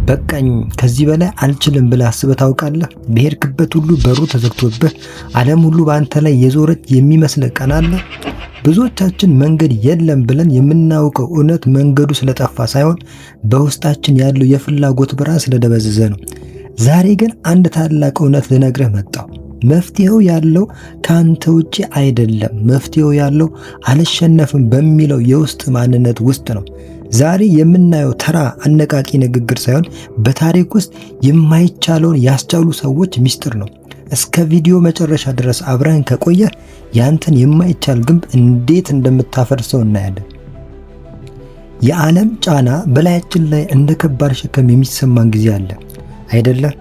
በቃኝ ከዚህ በላይ አልችልም ብለህ አስበህ ታውቃለህ? በሄድክበት ሁሉ በሩ ተዘግቶብህ ዓለም ሁሉ በአንተ ላይ የዞረች የሚመስልህ ቀን አለ? ብዙዎቻችን መንገድ የለም ብለን የምናውቀው እውነት መንገዱ ስለጠፋ ሳይሆን በውስጣችን ያለው የፍላጎት ብርሃን ስለደበዘዘ ነው። ዛሬ ግን አንድ ታላቅ እውነት ልነግርህ መጣሁ። መፍትሄው ያለው ከአንተ ውጪ አይደለም። መፍትሄው ያለው አልሸነፍም በሚለው የውስጥ ማንነት ውስጥ ነው። ዛሬ የምናየው ተራ አነቃቂ ንግግር ሳይሆን በታሪክ ውስጥ የማይቻለውን ያስቻሉ ሰዎች ምስጢር ነው። እስከ ቪዲዮ መጨረሻ ድረስ አብረን ከቆየህ ያንተን የማይቻል ግንብ እንዴት እንደምታፈርሰው እናያለን። የዓለም ጫና በላያችን ላይ እንደ ከባድ ሸክም የሚሰማን ጊዜ አለ አይደለም?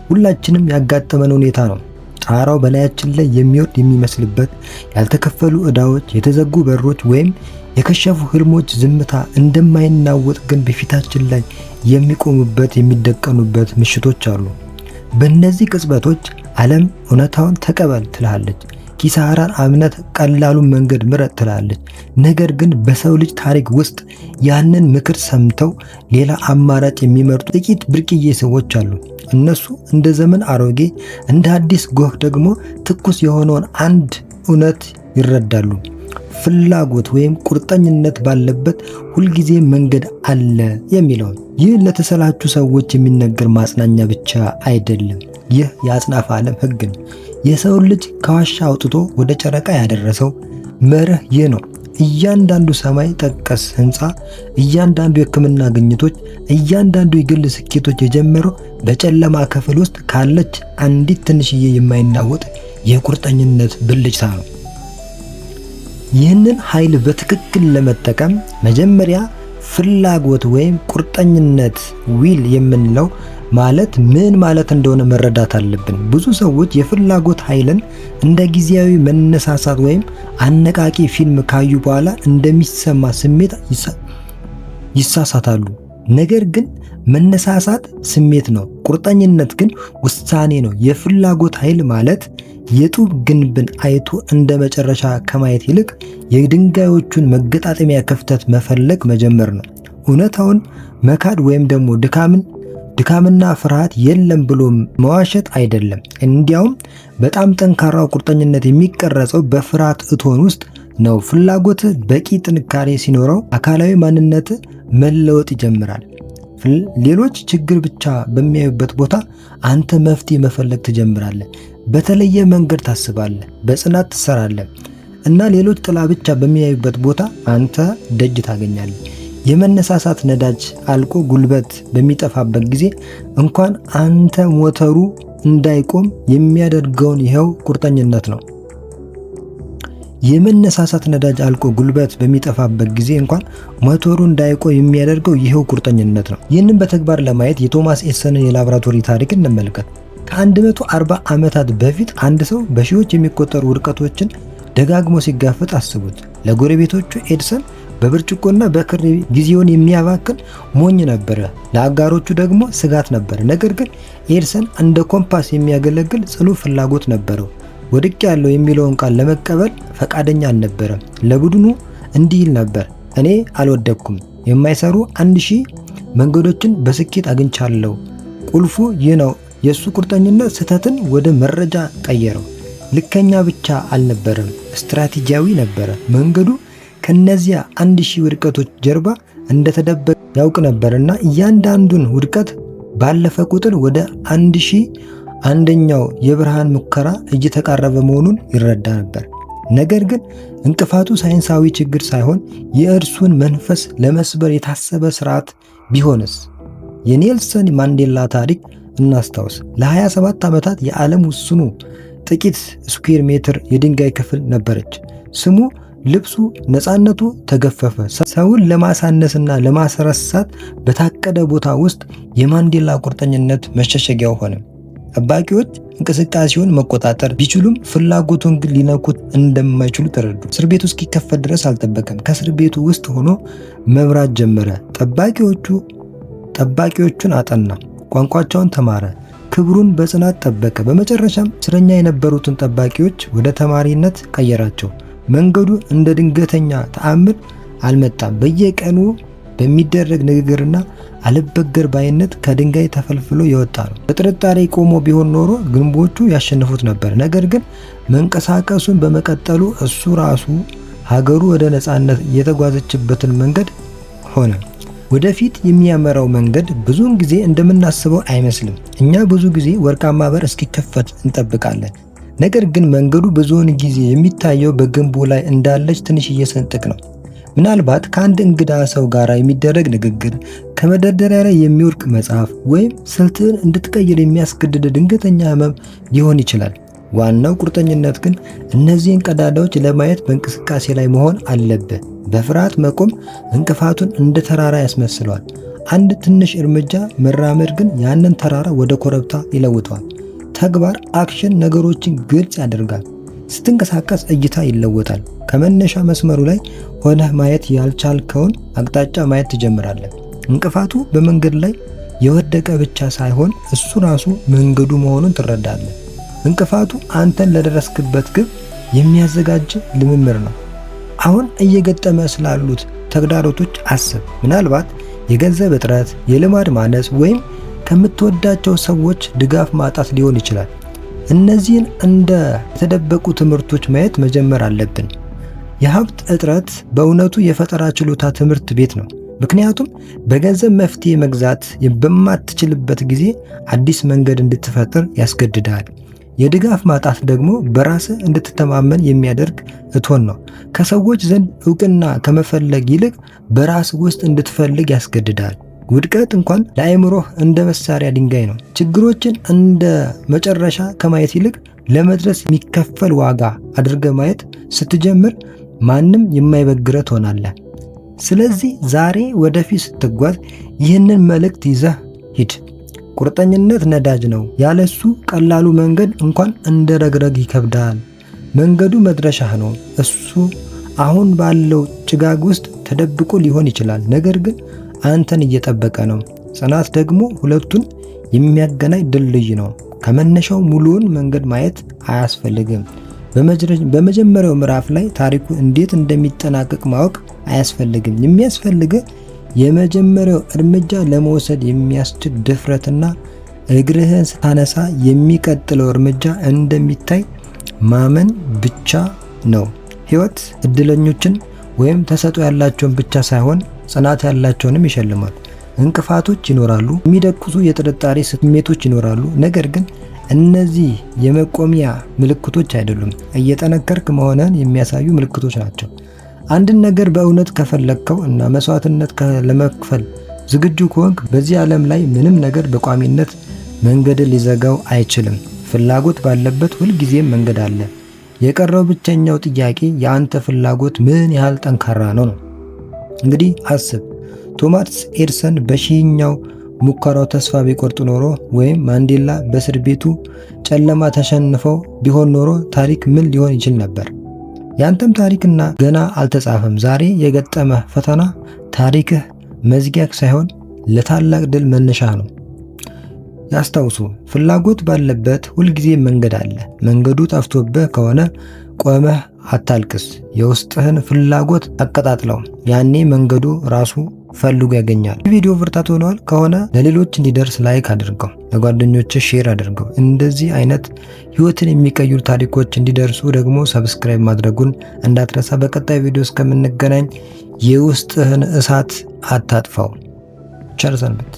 ሁላችንም ያጋጠመን ሁኔታ ነው። ጣራው በላያችን ላይ የሚወርድ የሚመስልበት፣ ያልተከፈሉ ዕዳዎች፣ የተዘጉ በሮች ወይም የከሸፉ ህልሞች ዝምታ እንደማይናወጥ ግን በፊታችን ላይ የሚቆሙበት የሚደቀኑበት ምሽቶች አሉ። በእነዚህ ቅጽበቶች ዓለም እውነታውን ተቀበል ትላለች። ኪሳራን አምነት ቀላሉን መንገድ ምረጥ ትላለች። ነገር ግን በሰው ልጅ ታሪክ ውስጥ ያንን ምክር ሰምተው ሌላ አማራጭ የሚመርጡ ጥቂት ብርቅዬ ሰዎች አሉ። እነሱ እንደ ዘመን አሮጌ፣ እንደ አዲስ ጎህ ደግሞ ትኩስ የሆነውን አንድ እውነት ይረዳሉ። ፍላጎት ወይም ቁርጠኝነት ባለበት ሁልጊዜ መንገድ አለ የሚለውን። ይህ ለተሰላቹ ሰዎች የሚነገር ማጽናኛ ብቻ አይደለም። ይህ የአጽናፈ ዓለም ሕግ ነው። የሰው ልጅ ከዋሻ አውጥቶ ወደ ጨረቃ ያደረሰው መርህ ይህ ነው። እያንዳንዱ ሰማይ ጠቀስ ህንፃ፣ እያንዳንዱ የሕክምና ግኝቶች፣ እያንዳንዱ የግል ስኬቶች የጀመረው በጨለማ ክፍል ውስጥ ካለች አንዲት ትንሽዬ የማይናወጥ የቁርጠኝነት ብልጭታ ነው። ይህንን ኃይል በትክክል ለመጠቀም መጀመሪያ ፍላጎት ወይም ቁርጠኝነት ዊል የምንለው ማለት ምን ማለት እንደሆነ መረዳት አለብን። ብዙ ሰዎች የፍላጎት ኃይልን እንደ ጊዜያዊ መነሳሳት ወይም አነቃቂ ፊልም ካዩ በኋላ እንደሚሰማ ስሜት ይሳሳታሉ። ነገር ግን መነሳሳት ስሜት ነው፣ ቁርጠኝነት ግን ውሳኔ ነው። የፍላጎት ኃይል ማለት የጡብ ግንብን አይቶ እንደ መጨረሻ ከማየት ይልቅ የድንጋዮቹን መገጣጠሚያ ክፍተት መፈለግ መጀመር ነው። እውነታውን መካድ ወይም ደግሞ ድካምና ፍርሃት የለም ብሎ መዋሸት አይደለም። እንዲያውም በጣም ጠንካራው ቁርጠኝነት የሚቀረጸው በፍርሃት እቶን ውስጥ ነው። ፍላጎት በቂ ጥንካሬ ሲኖረው አካላዊ ማንነት መለወጥ ይጀምራል። ሌሎች ችግር ብቻ በሚያዩበት ቦታ አንተ መፍትሄ መፈለግ ትጀምራለህ። በተለየ መንገድ ታስባለህ፣ በጽናት ትሰራለህ እና ሌሎች ጥላ ብቻ በሚያዩበት ቦታ አንተ ደጅ ታገኛለህ። የመነሳሳት ነዳጅ አልቆ ጉልበት በሚጠፋበት ጊዜ እንኳን አንተ ሞተሩ እንዳይቆም የሚያደርገውን ይኸው ቁርጠኝነት ነው። የመነሳሳት ነዳጅ አልቆ ጉልበት በሚጠፋበት ጊዜ እንኳን ሞተሩ እንዳይቆም የሚያደርገው ይኸው ቁርጠኝነት ነው። ይህንን በተግባር ለማየት የቶማስ ኤዲሰንን የላቦራቶሪ ታሪክ እንመልከት። ከ140 ዓመታት በፊት አንድ ሰው በሺዎች የሚቆጠሩ ውድቀቶችን ደጋግሞ ሲጋፈጥ አስቡት። ለጎረቤቶቹ ኤዲሰን በብርጭቆና በክር ጊዜውን የሚያባክን ሞኝ ነበረ፣ ለአጋሮቹ ደግሞ ስጋት ነበረ። ነገር ግን ኤዲሰን እንደ ኮምፓስ የሚያገለግል ጽኑ ፍላጎት ነበረው። ወድቅ ያለው የሚለውን ቃል ለመቀበል ፈቃደኛ አልነበረም። ለቡድኑ እንዲህ ይል ነበር፣ እኔ አልወደቅኩም፣ የማይሰሩ 1000 መንገዶችን በስኬት አግኝቻለሁ። ቁልፉ ይህ ነው። የእሱ ቁርጠኝነት ስህተትን ወደ መረጃ ቀየረው። ልከኛ ብቻ አልነበረም፣ ስትራቴጂያዊ ነበረ። መንገዱ ከነዚያ 1000 ውድቀቶች ጀርባ እንደተደበቀ ያውቅ ነበርና እያንዳንዱን ውድቀት ባለፈ ቁጥር ወደ 1001ኛው የብርሃን ሙከራ እየተቃረበ መሆኑን ይረዳ ነበር። ነገር ግን እንቅፋቱ ሳይንሳዊ ችግር ሳይሆን የእርሱን መንፈስ ለመስበር የታሰበ ስርዓት ቢሆንስ? የኔልሰን ማንዴላ ታሪክ እናስታውስ። ለ27 ዓመታት የዓለም ውስኑ ጥቂት ስኩዌር ሜትር የድንጋይ ክፍል ነበረች። ስሙ፣ ልብሱ፣ ነፃነቱ ተገፈፈ። ሰውን ለማሳነስና ለማስረሳት በታቀደ ቦታ ውስጥ የማንዴላ ቁርጠኝነት መሸሸጊያው ሆነ። ጠባቂዎች እንቅስቃሴውን መቆጣጠር ቢችሉም ፍላጎቱን ግን ሊነኩት እንደማይችሉ ተረዱ። እስር ቤቱ እስኪከፈት ድረስ አልጠበቀም። ከእስር ቤቱ ውስጥ ሆኖ መብራት ጀመረ። ጠባቂዎቹን አጠና፣ ቋንቋቸውን ተማረ፣ ክብሩን በጽናት ጠበቀ። በመጨረሻም እስረኛ የነበሩትን ጠባቂዎች ወደ ተማሪነት ቀየራቸው። መንገዱ እንደ ድንገተኛ ተአምር አልመጣም። በሚደረግ ንግግርና አልበገር ባይነት ከድንጋይ ተፈልፍሎ የወጣ ነው። በጥርጣሬ ቆሞ ቢሆን ኖሮ ግንቦቹ ያሸንፉት ነበር። ነገር ግን መንቀሳቀሱን በመቀጠሉ እሱ ራሱ ሀገሩ ወደ ነፃነት የተጓዘችበትን መንገድ ሆነ። ወደፊት የሚያመራው መንገድ ብዙውን ጊዜ እንደምናስበው አይመስልም። እኛ ብዙ ጊዜ ወርቃማ በር እስኪከፈት እንጠብቃለን። ነገር ግን መንገዱ ብዙውን ጊዜ የሚታየው በግንቡ ላይ እንዳለች ትንሽዬ ስንጥቅ ነው። ምናልባት ከአንድ እንግዳ ሰው ጋር የሚደረግ ንግግር፣ ከመደርደሪያ ላይ የሚወድቅ መጽሐፍ፣ ወይም ስልትህን እንድትቀይር የሚያስገድድ ድንገተኛ ህመም ሊሆን ይችላል። ዋናው ቁርጠኝነት ግን እነዚህን ቀዳዳዎች ለማየት በእንቅስቃሴ ላይ መሆን አለብህ። በፍርሃት መቆም እንቅፋቱን እንደ ተራራ ያስመስለዋል። አንድ ትንሽ እርምጃ መራመድ ግን ያንን ተራራ ወደ ኮረብታ ይለውጠዋል። ተግባር አክሽን ነገሮችን ግልጽ ያደርጋል። ስትንቀሳቀስ እይታ ይለወጣል። ከመነሻ መስመሩ ላይ ሆነህ ማየት ያልቻልከውን አቅጣጫ ማየት ትጀምራለህ። እንቅፋቱ በመንገድ ላይ የወደቀ ብቻ ሳይሆን እሱ ራሱ መንገዱ መሆኑን ትረዳለህ። እንቅፋቱ አንተን ለደረስክበት ግብ የሚያዘጋጅ ልምምድ ነው። አሁን እየገጠመ ስላሉት ተግዳሮቶች አስብ። ምናልባት የገንዘብ እጥረት፣ የልማድ ማነስ ወይም ከምትወዳቸው ሰዎች ድጋፍ ማጣት ሊሆን ይችላል። እነዚህን እንደ የተደበቁ ትምህርቶች ማየት መጀመር አለብን። የሀብት እጥረት በእውነቱ የፈጠራ ችሎታ ትምህርት ቤት ነው። ምክንያቱም በገንዘብ መፍትሄ መግዛት በማትችልበት ጊዜ አዲስ መንገድ እንድትፈጥር ያስገድዳል። የድጋፍ ማጣት ደግሞ በራስህ እንድትተማመን የሚያደርግ እቶን ነው። ከሰዎች ዘንድ እውቅና ከመፈለግ ይልቅ በራስህ ውስጥ እንድትፈልግ ያስገድዳል። ውድቀት እንኳን ለአእምሮህ እንደ መሳሪያ ድንጋይ ነው። ችግሮችን እንደ መጨረሻ ከማየት ይልቅ ለመድረስ የሚከፈል ዋጋ አድርገህ ማየት ስትጀምር ማንም የማይበግረህ ትሆናለህ። ስለዚህ ዛሬ ወደፊት ስትጓዝ ይህንን መልእክት ይዘህ ሂድ። ቁርጠኝነት ነዳጅ ነው። ያለሱ ቀላሉ መንገድ እንኳን እንደ ረግረግ ይከብዳል። መንገዱ መድረሻህ ነው። እሱ አሁን ባለው ጭጋግ ውስጥ ተደብቆ ሊሆን ይችላል፣ ነገር ግን አንተን እየጠበቀ ነው። ጽናት ደግሞ ሁለቱን የሚያገናኝ ድልድይ ነው። ከመነሻው ሙሉውን መንገድ ማየት አያስፈልግም። በመጀመሪያው ምዕራፍ ላይ ታሪኩ እንዴት እንደሚጠናቀቅ ማወቅ አያስፈልግም። የሚያስፈልግህ የመጀመሪያው እርምጃ ለመውሰድ የሚያስችል ድፍረትና እግርህን ስታነሳ የሚቀጥለው እርምጃ እንደሚታይ ማመን ብቻ ነው። ሕይወት እድለኞችን ወይም ተሰጥኦ ያላቸውን ብቻ ሳይሆን ጽናት ያላቸውንም ይሸልማል። እንቅፋቶች ይኖራሉ፣ የሚደቁሱ የጥርጣሬ ስሜቶች ይኖራሉ። ነገር ግን እነዚህ የመቆሚያ ምልክቶች አይደሉም፣ እየጠነከርክ መሆንህን የሚያሳዩ ምልክቶች ናቸው። አንድን ነገር በእውነት ከፈለግከው እና መስዋዕትነት ለመክፈል ዝግጁ ከሆንክ በዚህ ዓለም ላይ ምንም ነገር በቋሚነት መንገድን ሊዘጋው አይችልም። ፍላጎት ባለበት ሁልጊዜም መንገድ አለ። የቀረው ብቸኛው ጥያቄ የአንተ ፍላጎት ምን ያህል ጠንካራ ነው ነው። እንግዲህ አስብ፣ ቶማስ ኤዲሰን በሺኛው ሙከራው ተስፋ ቢቆርጥ ኖሮ ወይም ማንዴላ በእስር ቤቱ ጨለማ ተሸንፈው ቢሆን ኖሮ ታሪክ ምን ሊሆን ይችል ነበር? ያንተም ታሪክና ገና አልተጻፈም። ዛሬ የገጠመህ ፈተና ታሪክህ መዝጊያ ሳይሆን ለታላቅ ድል መነሻ ነው። ያስታውሱ፣ ፍላጎት ባለበት ሁልጊዜ መንገድ አለ። መንገዱ ጠፍቶብህ ከሆነ ቆመህ አታልቅስ። የውስጥህን ፍላጎት አቀጣጥለው፣ ያኔ መንገዱ ራሱ ፈልጎ ያገኛል። ቪዲዮ ብርታት ሆኗል ከሆነ ለሌሎች እንዲደርስ ላይክ አድርገው፣ ለጓደኞች ሼር አድርገው። እንደዚህ አይነት ህይወትን የሚቀይሩ ታሪኮች እንዲደርሱ ደግሞ ሰብስክራይብ ማድረጉን እንዳትረሳ። በቀጣይ ቪዲዮ እስከምንገናኝ የውስጥህን እሳት አታጥፋው። ቸር ሰንብት።